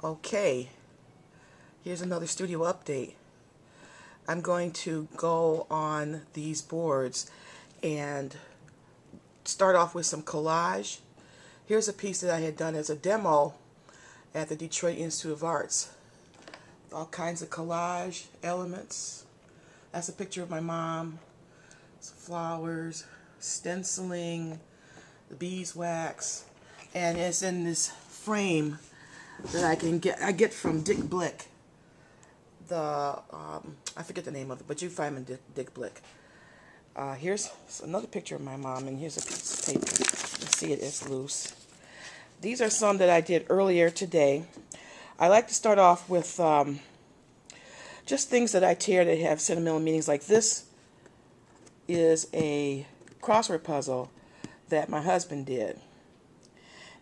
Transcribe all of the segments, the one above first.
Okay, here's another studio update. I'm going to go on these boards and start off with some collage. Here's a piece that I had done as a demo at the Detroit Institute of Arts. All kinds of collage elements. That's a picture of my mom, some flowers, stenciling, the beeswax, and it's in this frame that I get from Dick Blick. I forget the name of it, but you find it in Dick Blick. Here's another picture of my mom, and here's a piece of paper. You can see it's loose. These are some that I did earlier today. I like to start off with just things that I tear that have sentimental meanings. Like this is a crossword puzzle that my husband did.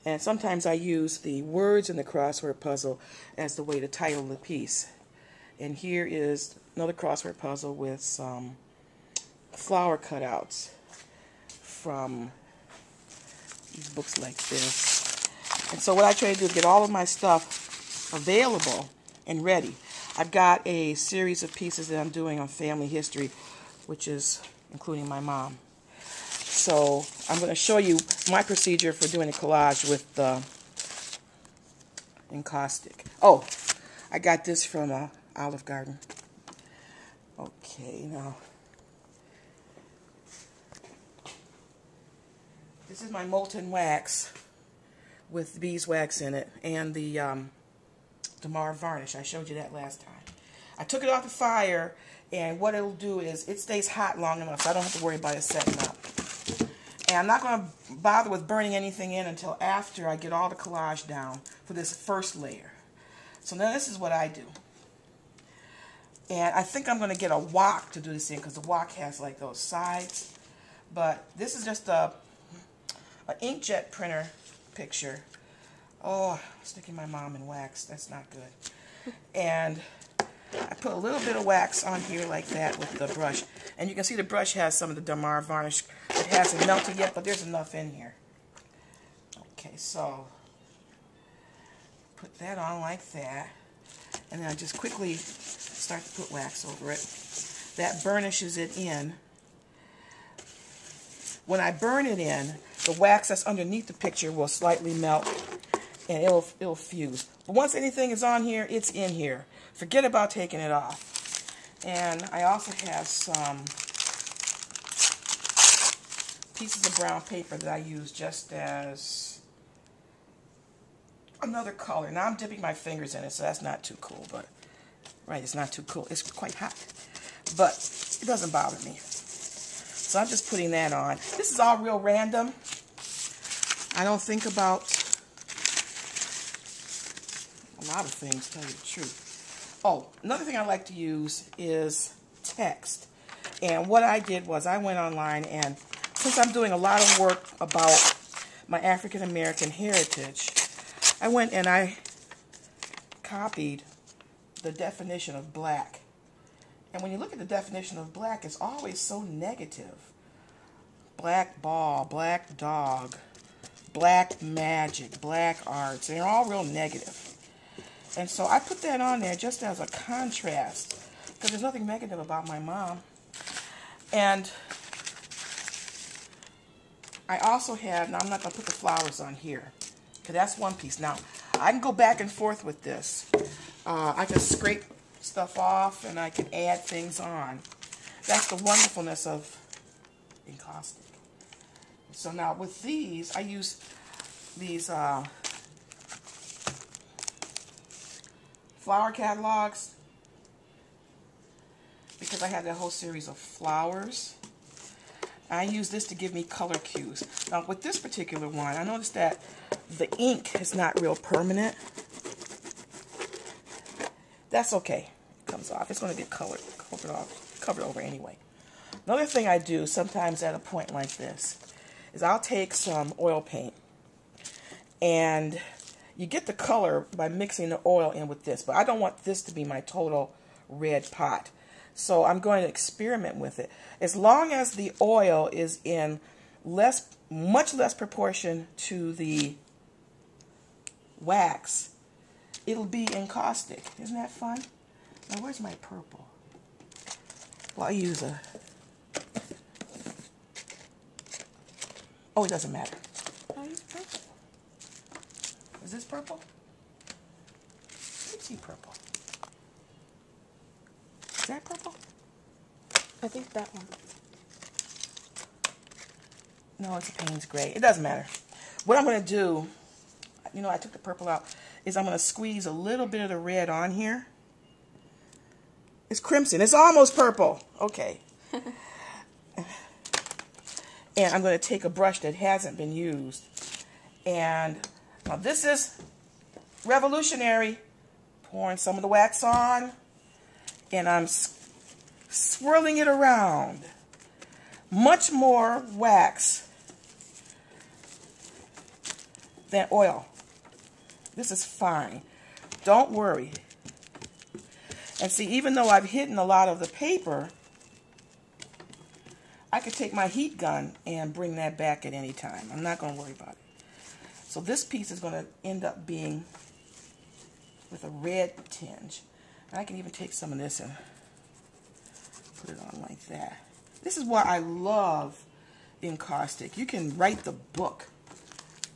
And sometimes I use the words in the crossword puzzle as the way to title the piece. And here is another crossword puzzle with some flower cutouts from these books like this. And so what I try to do is get all of my stuff available and ready. I've got a series of pieces that I'm doing on family history, which is including my mom. So I'm going to show you my procedure for doing a collage with Encaustic. Oh, I got this from Olive Garden. Okay, now this is my molten wax with beeswax in it and the Damar varnish. I showed you that last time. I took it off the fire, and what it'll do is it stays hot long enough so I don't have to worry about it setting up. And I'm not going to bother with burning anything in until after I get all the collage down for this first layer. So now this is what I do. And I think I'm going to get a wok to do this in because the wok has like those sides. But this is just an inkjet printer picture. Oh, sticking my mom in wax. That's not good. And I put a little bit of wax on here like that with the brush. And you can see the brush has some of the Damar varnish. It hasn't melted yet, but there's enough in here. Okay, so put that on like that. And then I just quickly start to put wax over it. That burnishes it in. When I burn it in, the wax that's underneath the picture will slightly melt and it'll fuse. But once anything is on here, it's in here. Forget about taking it off. And I also have some pieces of brown paper that I use just as another color. Now I'm dipping my fingers in it, so that's not too cool, but right, it's not too cool. It's quite hot, but it doesn't bother me. So I'm just putting that on. This is all real random. I don't think about a lot of things, to tell you the truth. Oh, another thing I like to use is text. And what I did was I went online, and since I'm doing a lot of work about my African American heritage, I went and I copied the definition of black. And when you look at the definition of black, it's always so negative. Black ball, black dog, black magic, black arts. They're all real negative. And so I put that on there just as a contrast, because there's nothing negative about my mom. And I also have, now I'm not going to put the flowers on here, because that's one piece. Now, I can go back and forth with this. I can scrape stuff off, and I can add things on. That's the wonderfulness of Encaustic. So now with these, I use these flower catalogs because I have that whole series of flowers. I use this to give me color cues. Now with this particular one, I noticed that the ink is not real permanent. That's okay. It comes off. It's going to get covered over anyway. Another thing I do sometimes at a point like this is I'll take some oil paint, and you get the color by mixing the oil in with this, but I don't want this to be my total red pot. So I'm going to experiment with it. As long as the oil is in much less proportion to the wax, it'll be encaustic. Isn't that fun? Now, where's my purple? Well, I use a... Oh, it doesn't matter. I use purple. Is this purple? Let me see purple. Is that purple? I think that one. No, it's a Payne's gray. It doesn't matter. What I'm going to do, you know, I took the purple out, is I'm going to squeeze a little bit of the red on here. It's crimson. It's almost purple. Okay. And I'm going to take a brush that hasn't been used. And now this is revolutionary. Pouring some of the wax on. And I'm swirling it around. Much more wax than oil. This is fine. Don't worry. And see, even though I've hidden a lot of the paper, I could take my heat gun and bring that back at any time. I'm not going to worry about it. So this piece is going to end up being with a red tinge. And I can even take some of this and put it on like that. This is why I love Encaustic. You can write the book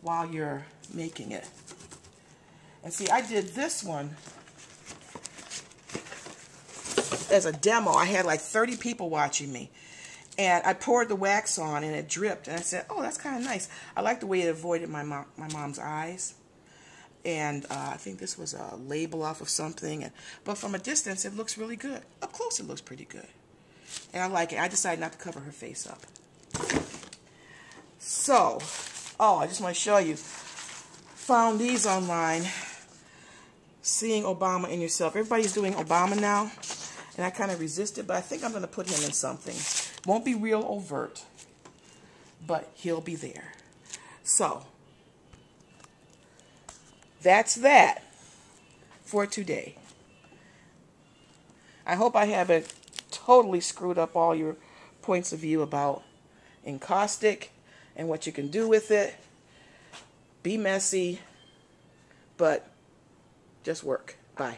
while you're making it. And see, I did this one as a demo. I had like 30 people watching me. And I poured the wax on and it dripped. And I said, oh, that's kind of nice. I like the way it avoided my mom's eyes. And I think this was a label off of something. But from a distance, it looks really good. Up close, it looks pretty good. And I like it. I decided not to cover her face up. So, oh, I just want to show you. Found these online. Seeing Obama in Yourself. Everybody's doing Obama now. And I kind of resisted, but I think I'm going to put him in something. Won't be real overt, but he'll be there. So, that's that for today. I hope I haven't totally screwed up all your points of view about Encaustic and what you can do with it. Be messy, but just work. Bye.